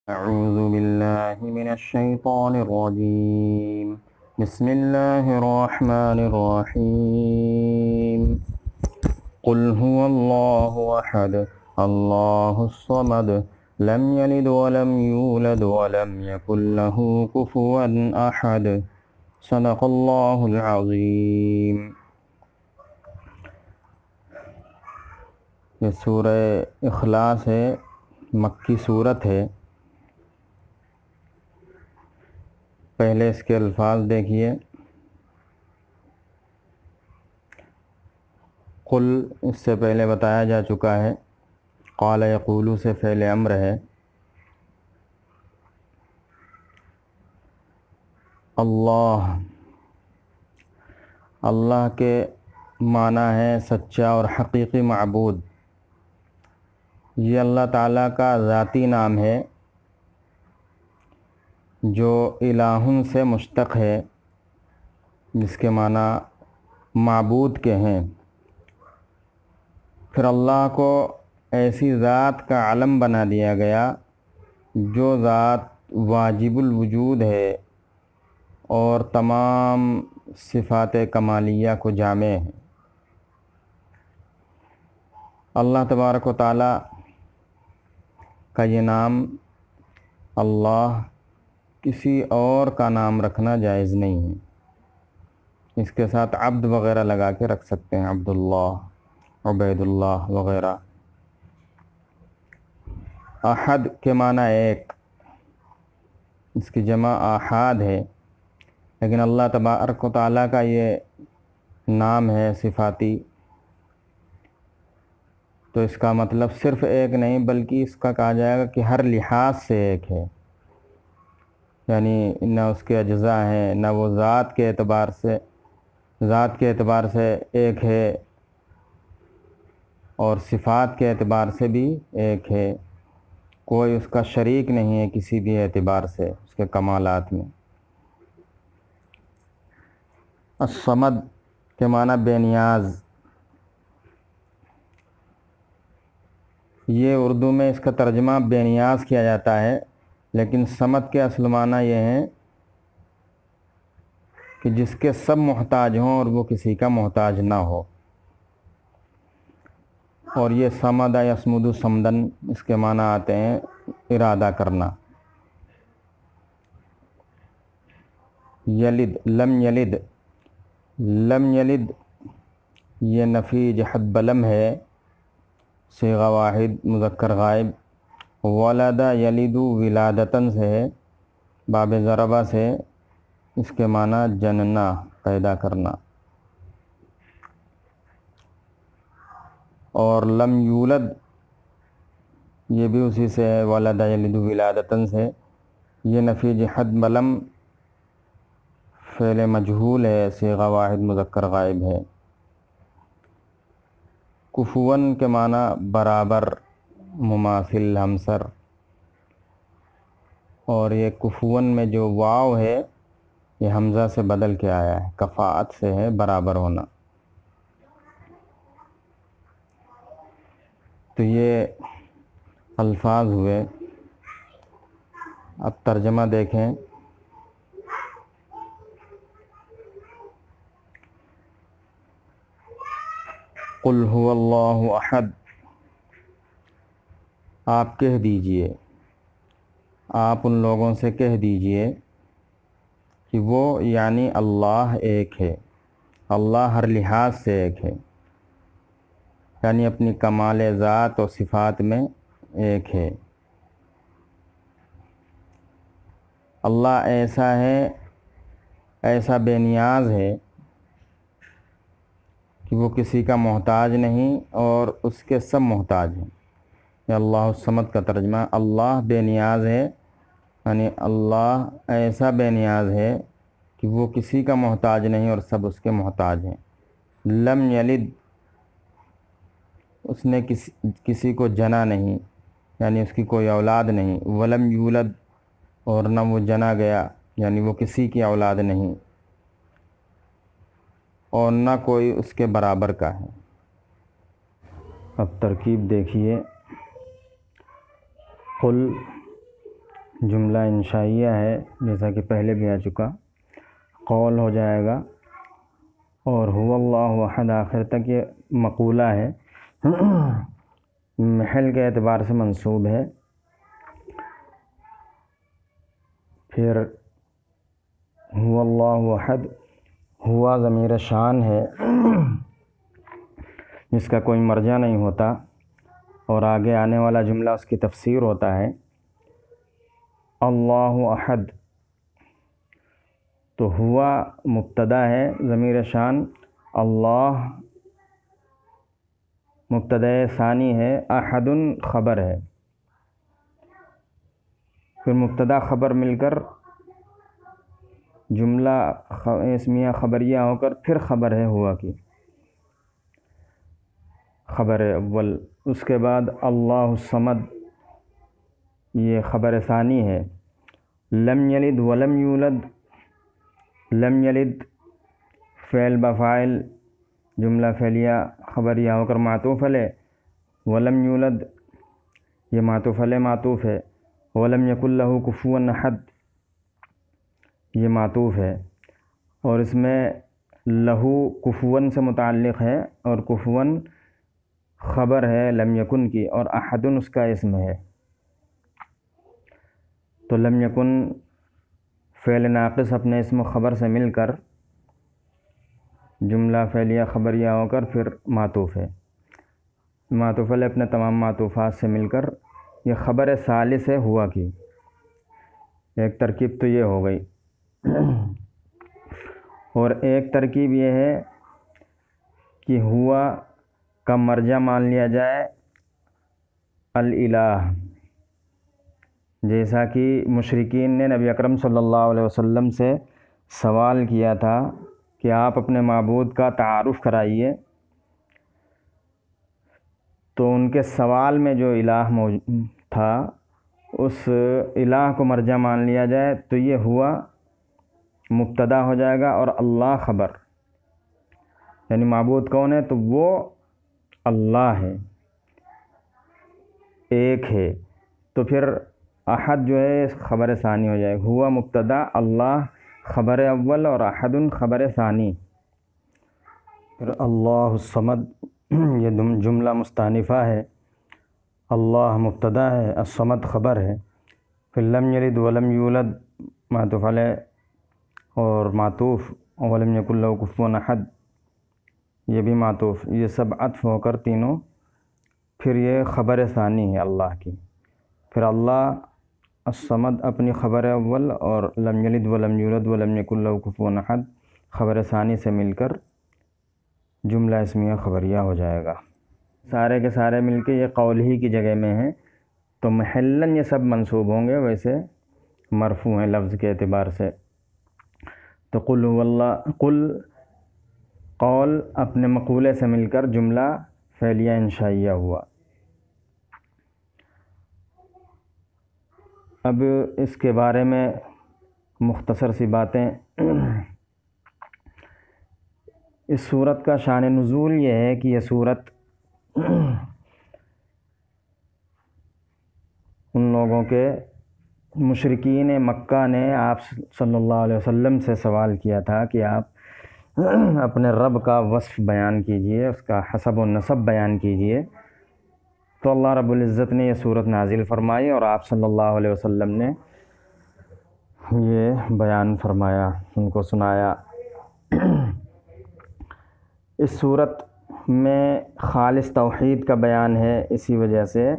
أعوذ بالله من الشيطان الرجيم. بسم الله الرحمن الرحيم. قل هو الله أحد الله الصمد لم يلد ولم يولد ولم يكن له كفوا أحد. صدق الله العظيم. یہ سورہ اخلاص ہے، مکی صورت ہے۔ پہلے اس کے الفاظ دیکھیے۔ قل اس سے پہلے بتایا جا چکا ہے، قال یقول سے فعل امر ہے۔ اللہ کے معنی ہے سچا اور حقیقی معبود۔ یہ اللہ تعالیٰ کا ذاتی نام ہے جو الہ سے مشتق ہے، جس کے معنی معبود کے ہیں۔ پھر اللہ کو ایسی ذات کا علم بنا دیا گیا جو ذات واجب الوجود ہے اور تمام صفات کمالیہ کو جامع ہے۔ اللہ تبارک و تعالی کا یہ نام اللہ کسی اور کا نام رکھنا جائز نہیں ہے۔ اس کے ساتھ عبد وغیرہ لگا کے رکھ سکتے ہیں، عبداللہ، عبید اللہ وغیرہ۔ احد کے معنی ایک، اس کی جمع آحاد ہے، لیکن اللہ تبارک و تعالیٰ کا یہ نام ہے صفاتی، تو اس کا مطلب صرف ایک نہیں بلکہ اس کا کہا جائے گا کہ ہر لحاظ سے ایک ہے، یعنی نہ اس کے اجزاء ہیں، نہ وہ ذات کے اعتبار سے ایک ہے، اور صفات کے اعتبار سے بھی ایک ہے۔ کوئی اس کا شریک نہیں ہے کسی بھی اعتبار سے اس کے کمالات میں۔ الصمد کے معنی بے نیاز۔ یہ اردو میں اس کا ترجمہ بے نیاز کیا جاتا ہے، لیکن صمد کے اصل معنی یہ ہے کہ جس کے سب محتاج ہوں اور وہ کسی کا محتاج نہ ہو۔ اور یہ صمد یصمد صمدن، اس کے معنی آتے ہیں ارادہ کرنا۔ یلد، لم یلد یہ نفی جہت بلم ہے، صیغہ واحد مذکر غائب۔ ولد یلد ولادتن سے ہے، باب ضربہ سے، اس کے معنی جننا، پیدا کرنا۔ اور لم یولد یہ بھی اسی سے ہے، ولد یلد ولادتن سے۔ یہ نفی جہت بلم فعل مجہول ہے، صیغہ واحد مذکر غائب ہے۔ کفواً کے معنی برابر، مماثل، ہمسر۔ اور یہ کفواً میں جو واو ہے یہ حمزہ سے بدل کے آیا ہے، کفاءت سے ہے، برابر ہونا۔ تو یہ الفاظ ہوئے۔ اب ترجمہ دیکھیں۔ قل هو اللہ احد، آپ کہہ دیجئے، آپ ان لوگوں سے کہہ دیجئے کہ وہ یعنی اللہ ایک ہے، اللہ ہر لحاظ سے ایک ہے، یعنی اپنی کمال ذات و صفات میں ایک ہے۔ اللہ ایسا ہے، ایسا بے نیاز ہے کہ وہ کسی کا محتاج نہیں اور اس کے سب محتاج ہیں۔ یہ اللہ الصمد کا ترجمہ، اللہ بے نیاز ہے، یعنی اللہ ایسا بے نیاز ہے کہ وہ کسی کا محتاج نہیں اور سب اس کے محتاج ہیں۔ لم یلد، اس نے کسی کو جنا نہیں، یعنی اس کی کوئی اولاد نہیں۔ ولم یولد، اور نہ وہ جنا گیا، یعنی وہ کسی کی اولاد نہیں، اور نہ کوئی اس کے برابر کا ہے۔ اب ترکیب دیکھیے۔ قل جملہ انشائیہ ہے جیسا کہ پہلے بھی آ چکا، قول ہو جائے گا، اور هو اللہ احد آخر تک یہ مقولہ ہے، محل کے اعتبار سے منصوب ہے۔ پھر هو اللہ احد، ہوا ضمیر شان ہے جس کا کوئی مرجع نہیں ہوتا، اور آگے آنے والا جملہ اس کی تفسیر ہوتا ہے۔ اللہ احد، تو ہوا مبتدا ہے، ضمیر شان اللہ مبتدا ثانی ہے، احد خبر ہے، پھر مبتدا خبر مل کر جملہ اسمیہ خبریہ ہو کر پھر خبر ہے ہوا کی، خبر اول۔ اس کے بعد اللہ الصمد، یہ خبر ثانی ہے۔ لم یلد ولم یولد، لم یلد فعل بفاعل، جملہ فعلیہ خبریہ ہو کر معطوف علیہ، ولم یولد یہ معطوف علیہ معطوف ہے، ولم یکن لہ کفوا احد یہ معطوف ہے، اور اس میں لہو کفون سے متعلق ہے، اور کفون خبر ہے لم یکن کی، اور احد اس کا اسم ہے۔ تو لم یکن فعل ناقص اپنے اسم و خبر سے مل کر جملہ فعلیہ خبریہ ہو کر پھر معطوف ہے، معطوف علیہ اپنے تمام معطوفات سے مل کر یہ خبر ثالث ہے ہوا کی۔ ایک ترکیب تو یہ ہو گئی، اور ایک ترکیب یہ ہے کہ ہوا کا مرجع مان لیا جائے الالہ، جیسا کہ مشرکین نے نبی اکرم صلی اللہ علیہ وسلم سے سوال کیا تھا کہ آپ اپنے معبود کا تعارف کرائیے، تو ان کے سوال میں جو الہ موجود تھا اس الہ کو مرجع مان لیا جائے تو یہ ہوا مبتدا ہو جائے گا، اور اللہ خبر، یعنی معبود کون ہے تو وہ اللہ ہے، ایک ہے، تو پھر احد جو ہے خبر ثانی ہو جائے گا، ہوا مبتدا، اللہ خبر اول، اور احد خبر ثانی۔ پھر اللہ الصمد، یہ جملہ مستانفہ ہے، اللہ مبتدا ہے، الصمد خبر ہے، پھر لم یلد ولم یولد معطوف علیہ اور معطوف، ولم یکن لہ کفوا احد یہ بھی معطوف، یہ سب عطف ہو کر تینوں پھر یہ خبر ثانی ہے اللہ کی۔ پھر اللہ الصمد اپنی خبر اول اور لم یلد ولم یولد ولم یکن لہ کفوا احد خبر ثانی سے مل کر جملہ اسمیہ خبریہ ہو جائے گا۔ سارے کے سارے مل کے یہ قول ہی کی جگہ میں ہیں، تو محلاً یہ سب منصوب ہوں گے، ویسے مرفوع ہیں لفظ کے اعتبار سے۔ تو قل هو اللہ، قل قول اپنے مقولے سے مل کر جملہ فعلیہ انشائیہ ہوا۔ اب اس کے بارے میں مختصر سی باتیں، اس سورت کا شان نزول یہ ہے کہ یہ سورت ان لوگوں کے مشرکین مکہ نے آپ صلی اللہ علیہ وسلم سے سوال کیا تھا کہ آپ اپنے رب کا وصف بیان کیجئے، اس کا حسب و نسب بیان کیجئے، تو اللہ رب العزت نے یہ سورت نازل فرمائی اور آپ صلی اللہ علیہ وسلم نے یہ بیان فرمایا، ان کو سنایا۔ اس سورت میں خالص توحید کا بیان ہے، اسی وجہ سے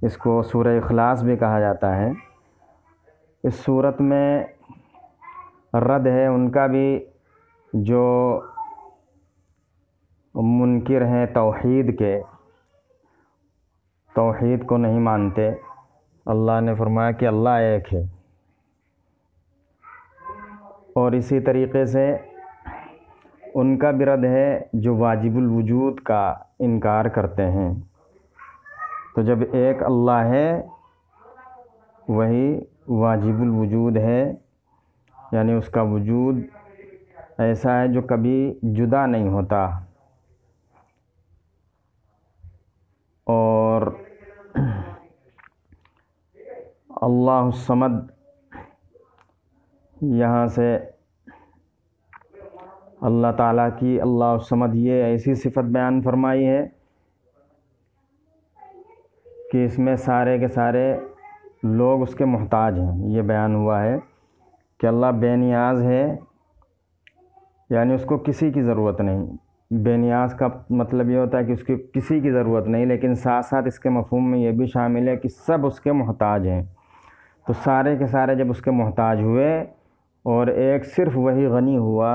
اس کو سورہ اخلاص بھی کہا جاتا ہے۔ اس سورت میں رد ہے ان کا بھی جو منکر ہیں توحید کے، توحید کو نہیں مانتے۔ اللہ نے فرمایا کہ اللہ ایک ہے، اور اسی طریقے سے ان کا بھی رد ہے جو واجب الوجود کا انکار کرتے ہیں۔ تو جب ایک اللہ ہے وہی واجب الوجود ہے، یعنی اس کا وجود ایسا ہے جو کبھی جدا نہیں ہوتا، اور اللہ الصمد، یہاں سے اللہ تعالیٰ کی اللہ الصمد یہ ایسی صفت بیان فرمائی ہے کہ اس میں سارے کے سارے لوگ اس کے محتاج ہیں۔ یہ بیان ہوا ہے کہ اللہ بے نیاز ہے، یعنی اس کو کسی کی ضرورت نہیں۔ بے نیاز کا مطلب یہ ہوتا ہے کہ اس کی کسی کی ضرورت نہیں، لیکن ساتھ ساتھ اس کے مفہوم میں یہ بھی شامل ہے کہ سب اس کے محتاج ہیں۔ تو سارے کے سارے جب اس کے محتاج ہوئے اور ایک صرف وہی غنی ہوا،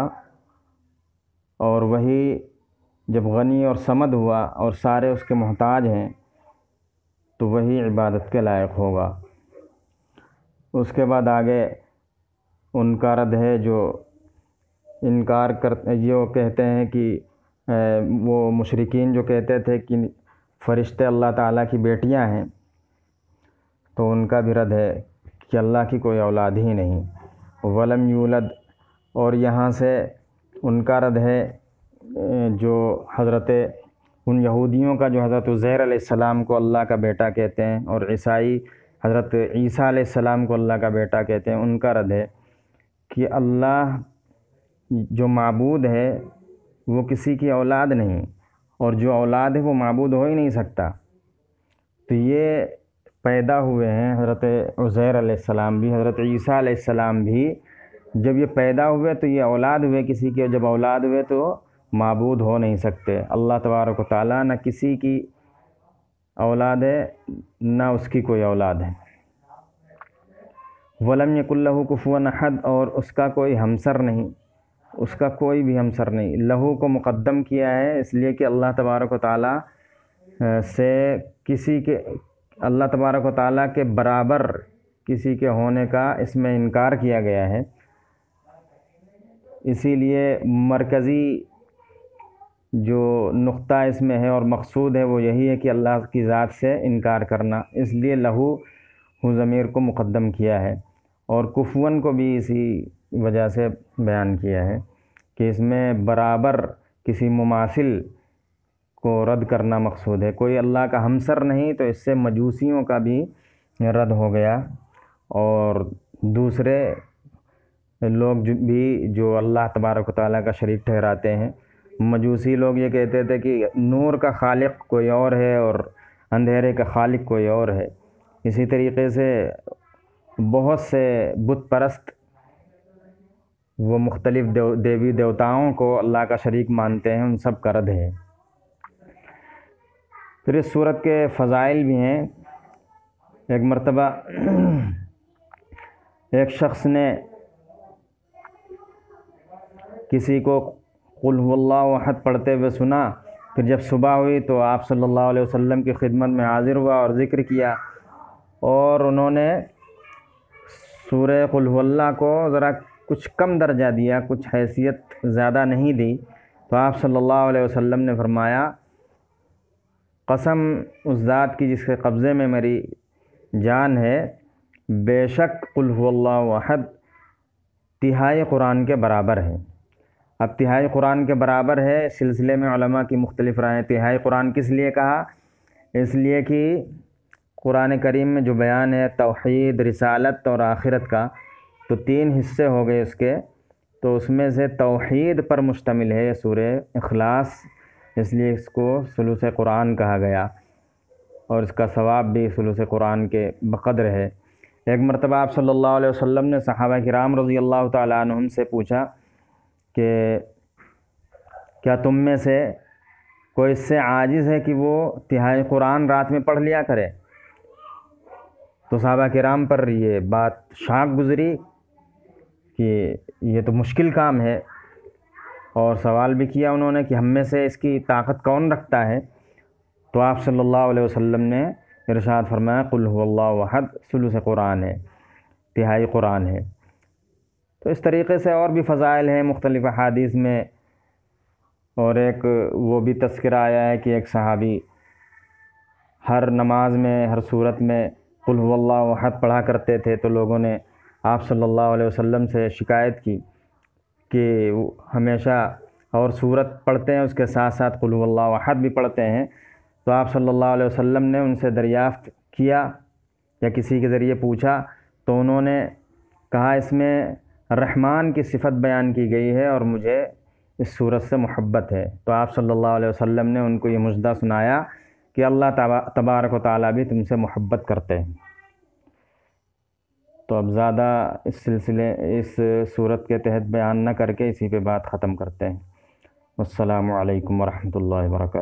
اور وہی جب غنی اور صمد ہوا اور سارے اس کے محتاج ہیں تو وہی عبادت کے لائق ہوگا۔ اس کے بعد آگے ان کا رد ہے جو انکار کرتے، جو کہتے ہیں کہ وہ مشرکین جو کہتے تھے کہ فرشتے اللہ تعالیٰ کی بیٹیاں ہیں، تو ان کا بھی رد ہے کہ اللہ کی کوئی اولاد ہی نہیں، ولم یولد۔ اور یہاں سے ان کا رد ہے جو ان یہودیوں کا جو حضرت عزیر علیہ السلام کو اللہ کا بیٹا کہتے ہیں، اور عیسائی حضرت عیسیٰ علیہ السلام کو اللہ کا بیٹا کہتے ہیں، ان کا رد ہے کہ اللہ جو معبود ہے وہ کسی کی اولاد نہیں، اور جو اولاد ہے وہ معبود ہو ہی نہیں سکتا۔ تو یہ پیدا ہوئے ہیں حضرت عزیر علیہ السلام بھی، حضرت عیسیٰ علیہ السلام بھی، جب یہ پیدا ہوئے تو یہ اولاد ہوئے کسی کے، جب اولاد ہوئے تو معبود ہو نہیں سکتے۔ اللہ تبارک و تعالیٰ نہ کسی کی اولاد ہے نہ اس کی کوئی اولاد ہے۔ وَلَمْ يَكُنْ لَهُ كُفُوًا أَحَدٌ، اور اس کا کوئی ہمسر نہیں، اس کا کوئی بھی ہمسر نہیں۔ لہو کو مقدم کیا ہے اس لیے کہ اللہ تبارک و تعالیٰ سے کسی کے، اللہ تبارک و تعالیٰ کے برابر کسی کے ہونے کا اس میں انکار کیا گیا ہے۔ اسی لیے مرکزی جو نقطہ اس میں ہے اور مقصود ہے وہ یہی ہے کہ اللہ کی ذات سے انکار کرنا، اس لیے لہو ضمیر کو مقدم کیا ہے، اور کفون کو بھی اسی وجہ سے بیان کیا ہے کہ اس میں برابر کسی مماثل کو رد کرنا مقصود ہے۔ کوئی اللہ کا ہمسر نہیں، تو اس سے مجوسیوں کا بھی رد ہو گیا، اور دوسرے لوگ بھی جو اللہ تبارک و تعالیٰ کا شریک ٹھہراتے ہیں۔ مجوسی لوگ یہ کہتے تھے کہ نور کا خالق کوئی اور ہے اور اندھیرے کا خالق کوئی اور ہے۔ اسی طریقے سے بہت سے بت پرست وہ مختلف دیوی دیوتاؤں کو اللہ کا شریک مانتے ہیں، ان سب کا رد ہے۔ پھر اس صورت کے فضائل بھی ہیں۔ ایک مرتبہ ایک شخص نے کسی کو قل هو اللہ احد پڑھتے ہوئے سنا، پھر جب صبح ہوئی تو آپ صلی اللہ علیہ وسلم کی خدمت میں حاضر ہوا اور ذکر کیا، اور انہوں نے سورہ قل هو اللہ کو ذرا کچھ کم درجہ دیا، کچھ حیثیت زیادہ نہیں دی، تو آپ صلی اللہ علیہ وسلم نے فرمایا قسم اس ذات کی جس کے قبضے میں میری جان ہے، بے شک قل هو اللہ احد تہائی قرآن کے برابر ہے۔ اب تہائی قرآن کے برابر ہے، اس سلسلے میں علماء کی مختلف رائیں۔ تہائی قرآن کس لیے کہا؟ اس لیے کہ قرآن کریم میں جو بیان ہے توحید، رسالت اور آخرت کا، تو 3 حصے ہو گئے اس کے، تو اس میں سے توحید پر مشتمل ہے سورہ اخلاص، اس لیے اس کو ثلث قرآن کہا گیا، اور اس کا ثواب بھی ثلث قرآن کے بقدر ہے۔ ایک مرتبہ آپ صلی اللہ علیہ وسلم نے صحابہ کرام رضی اللہ تعالیٰ عنہم سے پوچھا کہ کیا تم میں سے کوئی اس سے عاجز ہے کہ وہ تہائی قرآن رات میں پڑھ لیا کرے؟ تو صحابہ کرام پر یہ بات شاق گزری کہ یہ تو مشکل کام ہے، اور سوال بھی کیا انہوں نے کہ ہم میں سے اس کی طاقت کون رکھتا ہے؟ تو آپ صلی اللہ علیہ وسلم نے ارشاد فرمایا قل هو اللہ احد ثلث قرآن ہے، تہائی قرآن ہے۔ تو اس طریقے سے اور بھی فضائل ہیں مختلف احادیث میں، اور ایک وہ بھی تذکرہ آیا ہے کہ ایک صحابی ہر نماز میں، ہر صورت میں قل هو اللہ احد پڑھا کرتے تھے، تو لوگوں نے آپ صلی اللہ علیہ وسلم سے شکایت کی کہ وہ ہمیشہ اور صورت پڑھتے ہیں، اس کے ساتھ ساتھ قل هو اللہ احد بھی پڑھتے ہیں۔ تو آپ صلی اللہ علیہ وسلم نے ان سے دریافت کیا یا کسی کے ذریعے پوچھا تو انہوں نے کہا اس میں رحمان کی صفت بیان کی گئی ہے اور مجھے اس صورت سے محبت ہے، تو آپ صلی اللہ علیہ وسلم نے ان کو یہ مژدہ سنایا کہ اللہ تبارک و تعالیٰ بھی تم سے محبت کرتے ہیں۔ تو اب زیادہ اس صورت کے تحت بیان نہ کر کے اسی پہ بات ختم کرتے ہیں۔ السلام علیکم ورحمۃ اللہ وبرکاتہ۔